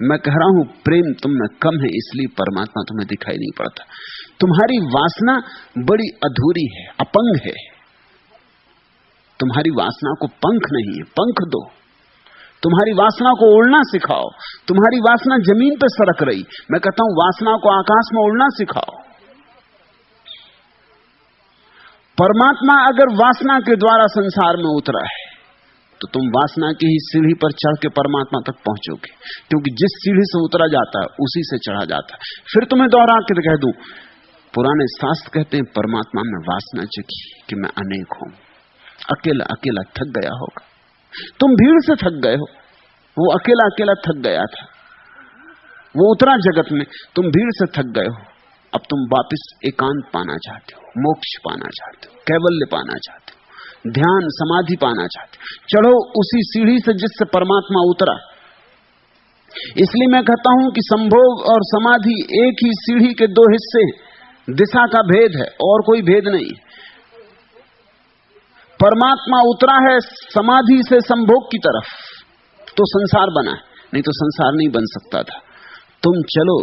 मैं कह रहा हूं प्रेम तुम में कम है, इसलिए परमात्मा तुम्हें दिखाई नहीं पड़ता। तुम्हारी वासना बड़ी अधूरी है, अपंग है। तुम्हारी वासना को पंख नहीं है, पंख दो। तुम्हारी वासना को उड़ना सिखाओ। तुम्हारी वासना जमीन पर सरक रही, मैं कहता हूं वासना को आकाश में उड़ना सिखाओ। परमात्मा अगर वासना के द्वारा संसार में उतरा है तो तुम वासना की ही सीढ़ी पर चढ़ के परमात्मा तक पहुंचोगे, क्योंकि जिस सीढ़ी से उतरा जाता है उसी से चढ़ा जाता है। फिर तुम्हें दोहरा के कह दूं, पुराने शास्त्र कहते हैं परमात्मा में वासना जगी कि मैं अनेक हूं। अकेला अकेला थक गया होगा, तुम भीड़ से थक गए हो। वो अकेला अकेला थक गया था, वो उतरा जगत में, तुम भीड़ से थक गए हो। अब तुम वापस एकांत पाना चाहते हो, मोक्ष पाना चाहते हो, कैवल्य पाना चाहते हो, ध्यान समाधि पाना चाहते हो। चढ़ो उसी सीढ़ी से जिससे परमात्मा उतरा। इसलिए मैं कहता हूं कि संभोग और समाधि एक ही सीढ़ी के दो हिस्से, दिशा का भेद है और कोई भेद नहीं। परमात्मा उतरा है समाधि से संभोग की तरफ तो संसार बना है, नहीं तो संसार नहीं बन सकता था। तुम चलो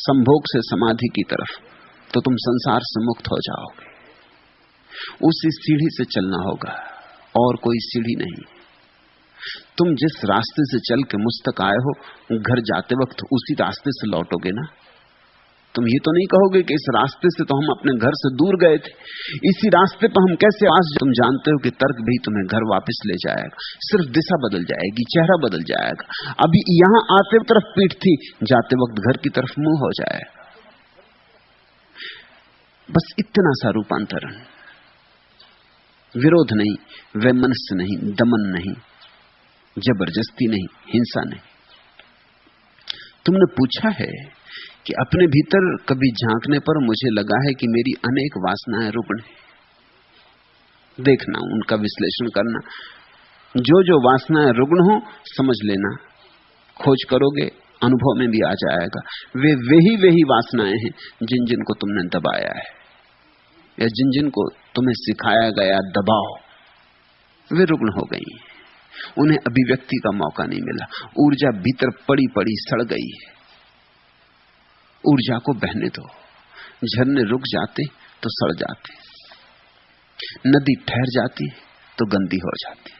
संभोग से समाधि की तरफ तो तुम संसार से मुक्त हो जाओगे। उसी सीढ़ी से चलना होगा और कोई सीढ़ी नहीं। तुम जिस रास्ते से चल के मुझ तक आए हो, घर जाते वक्त उसी रास्ते से लौटोगे ना। तुम ये तो नहीं कहोगे कि इस रास्ते से तो हम अपने घर से दूर गए थे, इसी रास्ते पर हम कैसे आज। तुम जानते हो कि तर्क भी तुम्हें घर वापस ले जाएगा, सिर्फ दिशा बदल जाएगी, चेहरा बदल जाएगा। अभी यहां आते तरफ पीठ थी, जाते वक्त घर की तरफ मुंह हो जाएगा। बस इतना सा रूपांतरण, विरोध नहीं, वैमनस्य नहीं, दमन नहीं, जबरदस्ती नहीं, हिंसा नहीं। तुमने पूछा है कि अपने भीतर कभी झांकने पर मुझे लगा है कि मेरी अनेक वासनाएं रुग्ण हैं। देखना, उनका विश्लेषण करना। जो जो वासनाएं रुग्ण हो समझ लेना, खोज करोगे अनुभव में भी आ जाएगा। वे ही वासनाएं हैं जिन जिन को तुमने दबाया है या जिन जिन को तुम्हें सिखाया गया दबाओ, वे रुग्ण हो गई। उन्हें अभिव्यक्ति का मौका नहीं मिला। ऊर्जा भीतर पड़ी पड़ी सड़ गई है। ऊर्जा को बहने दो। झरने रुक जाते तो सड़ जाते, नदी ठहर जाती तो गंदी हो जाती।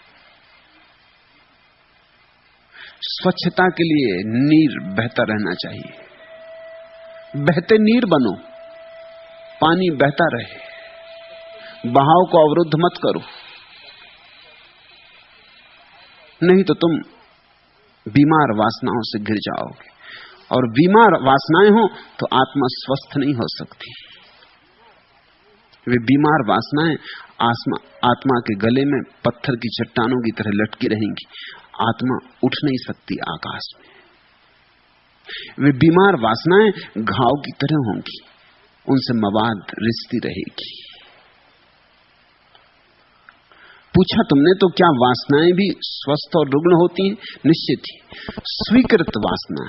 स्वच्छता के लिए नीर बहता रहना चाहिए। बहते नीर बनो, पानी बहता रहे, बहाव को अवरुद्ध मत करो, नहीं तो तुम बीमार वासनाओं से घिर जाओगे। और बीमार वासनाएं हो तो आत्मा स्वस्थ नहीं हो सकती। वे बीमार वासनाएं आत्मा के गले में पत्थर की चट्टानों की तरह लटकी रहेंगी। आत्मा उठ नहीं सकती आकाश में। वे बीमार वासनाएं घाव की तरह होंगी, उनसे मवाद रिश्ती रहेगी। पूछा तुमने तो क्या वासनाएं भी स्वस्थ और रुग्ण होती हैं? निश्चित ही। स्वीकृत वासना,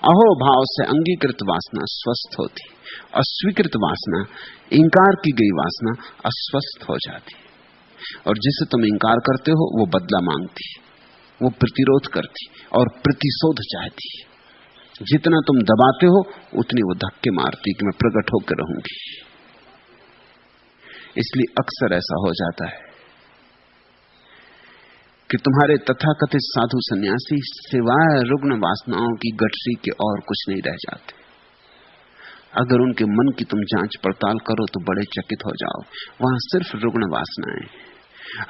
अहोभाव से अंगीकृत वासना स्वस्थ होती, अस्वीकृत वासना, इंकार की गई वासना अस्वस्थ हो जाती। और जिसे तुम इंकार करते हो वो बदला मांगती, वो प्रतिरोध करती और प्रतिशोध चाहती। जितना तुम दबाते हो उतनी वो धक्के मारती कि मैं प्रकट होकर रहूंगी। इसलिए अक्सर ऐसा हो जाता है कि तुम्हारे तथाकथित साधु सन्यासी सिवाय रुग्ण वासनाओं की गठरी के और कुछ नहीं रह जाते। अगर उनके मन की तुम जांच पड़ताल करो तो बड़े चकित हो जाओ, वहां सिर्फ रुग्ण वासनाएं।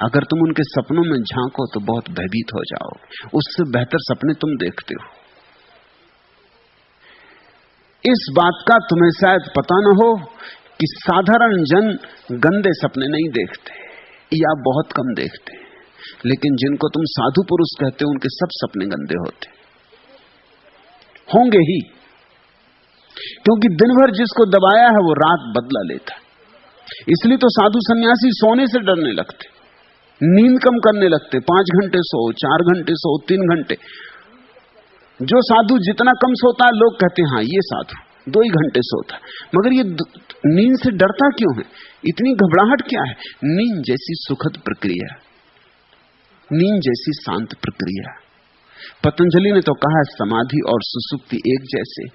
अगर तुम उनके सपनों में झांको तो बहुत भयभीत हो जाओ। उससे बेहतर सपने तुम देखते हो। इस बात का तुम्हें शायद पता न हो कि साधारण जन गंदे सपने नहीं देखते या बहुत कम देखते, लेकिन जिनको तुम साधु पुरुष कहते हो उनके सब सपने गंदे होंगे ही, क्योंकि दिन भर जिसको दबाया है वो रात बदला लेता है। इसलिए तो साधु सन्यासी सोने से डरने लगते, नींद कम करने लगते। 5 घंटे सो, 4 घंटे सो, 3 घंटे। जो साधु जितना कम सोता है लोग कहते हैं हाँ ये साधु 2 ही घंटे सोता है, मगर ये नींद से डरता क्यों है? इतनी घबराहट क्या है? नींद जैसी सुखद प्रक्रिया, नींद जैसी शांत प्रक्रिया, पतंजलि ने तो कहा समाधि और सुसुप्ति एक जैसे,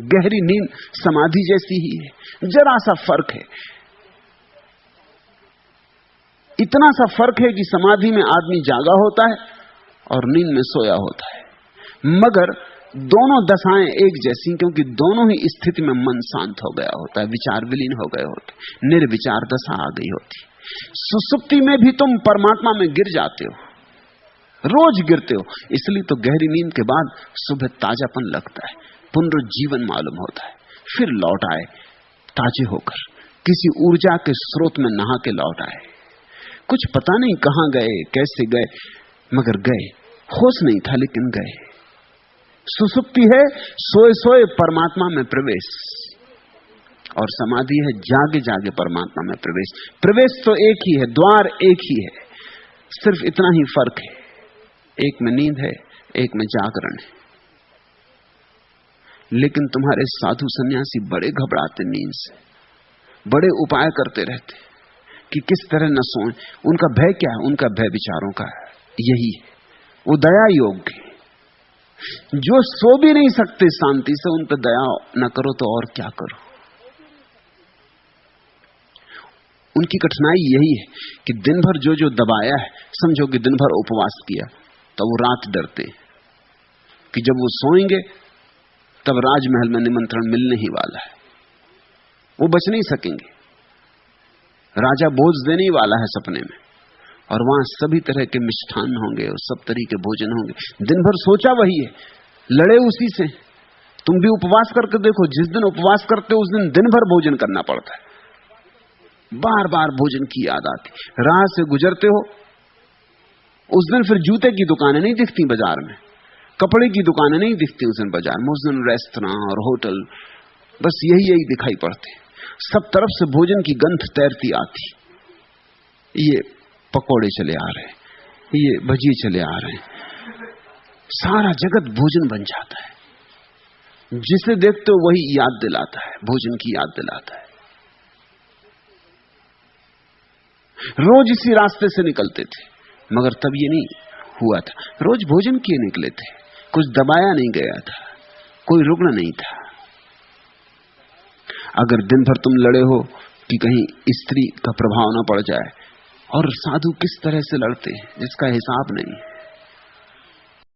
गहरी नींद समाधि जैसी ही है, जरा सा फर्क है। इतना सा फर्क है कि समाधि में आदमी जागा होता है और नींद में सोया होता है, मगर दोनों दशाएं एक जैसी, क्योंकि दोनों ही स्थिति में मन शांत हो गया होता है, विचार विलीन हो गए होते, निर्विचार दशा आ गई होती। सुसुप्ति में भी तुम परमात्मा में गिर जाते हो, रोज गिरते हो, इसलिए तो गहरी नींद के बाद सुबह ताजापन लगता है, पुनरुज्जीवन मालूम होता है, फिर लौट आए ताजे होकर, किसी ऊर्जा के स्रोत में नहा के लौट आए। कुछ पता नहीं कहां गए, कैसे गए, मगर गए, होश नहीं था लेकिन गए। सुसुप्ति है सोए सोए परमात्मा में प्रवेश, और समाधि है जागे जागे परमात्मा में प्रवेश। प्रवेश तो एक ही है, द्वार एक ही है, सिर्फ इतना ही फर्क है, एक में नींद है, एक में जागरण है। लेकिन तुम्हारे साधु सन्यासी बड़े घबराते नींद से, बड़े उपाय करते रहते कि किस तरह न सोएं। उनका भय क्या है? उनका भय विचारों का है, यही है, वो दया योग्य है। जो सो भी नहीं सकते शांति से, उन पर दया न करो तो और क्या करो। उनकी कठिनाई यही है कि दिन भर जो जो दबाया है, समझो कि दिन भर उपवास किया, तो वो रात डरते कि जब वो सोएंगे तब राजमहल में निमंत्रण मिलने ही वाला है, वो बच नहीं सकेंगे, राजा भोज देने ही वाला है सपने में, और वहां सभी तरह के मिष्ठान होंगे और सब तरह के भोजन होंगे। दिन भर सोचा वही है, लड़े उसी से। तुम भी उपवास करके देखो, जिस दिन उपवास करते हो उस दिन भर भोजन करना पड़ता है, बार बार भोजन की याद आती। राह से गुजरते हो उस दिन फिर जूते की दुकानें नहीं दिखती बाजार में, कपड़े की दुकानें नहीं दिखती उस दिन बाजार में, उस दिन रेस्तरां और होटल बस यही दिखाई पड़ते। सब तरफ से भोजन की गंध तैरती आती, ये पकोड़े चले आ रहे हैं, ये भजिए चले आ रहे हैं, सारा जगत भोजन बन जाता है। जिसे देखते हो वही याद दिलाता है, भोजन की याद दिलाता है। रोज इसी रास्ते से निकलते थे, मगर तब ये नहीं हुआ था। रोज भोजन किए निकले थे, कुछ दबाया नहीं गया था, कोई रुग्ण नहीं था। अगर दिन भर तुम लड़े हो कि कहीं स्त्री का प्रभाव ना पड़ जाए, और साधु किस तरह से लड़ते हैं जिसका हिसाब नहीं है।